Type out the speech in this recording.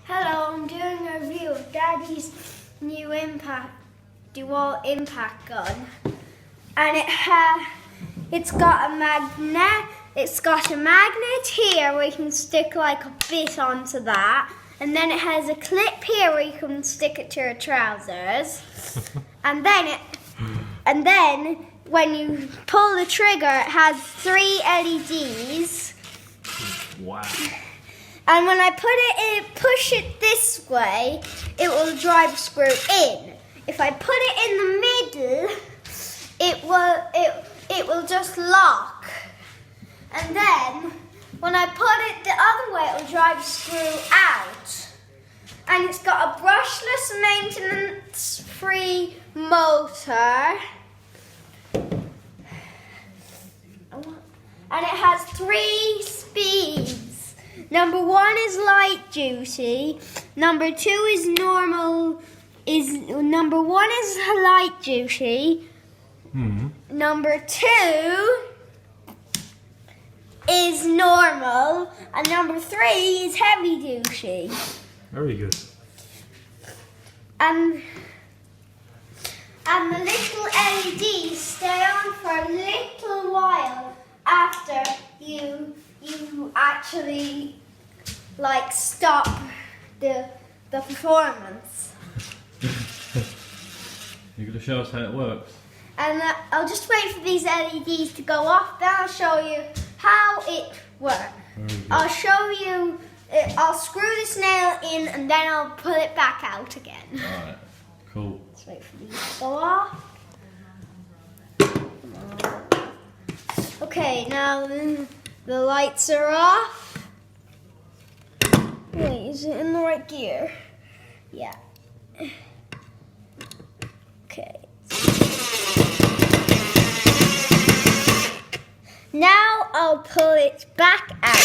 Hello, I'm doing a review of Daddy's new Dewalt impact gun, and it's got a magnet. It's got a magnet here where you can stick like a bit onto that, and then it has a clip here where you can stick it to your trousers, and then when you pull the trigger, it has 3 LEDs. Wow. And when I push it this way, it will drive the screw in. If I put it in the middle, it will just lock. And then when I put it the other way, it will drive the screw out. And it's got a brushless, maintenance-free motor. And it has 3 speeds. Number 1 is light duty. Number 2 is normal. Number 1 is light duty. Number 2 is normal, and number 3 is heavy duty. Very good. And the little LEDs stay on for a little while after you actually like stop the performance. You're going to show us how it works? And I'll just wait for these LEDs to go off, then I'll show you how it works. I'll show you, I'll screw this nail in and then I'll pull it back out again. Alright, cool. Let's wait for these to go off. Okay, now the lights are off. Wait, is it in the right gear? Yeah. Okay. Now I'll pull it back out.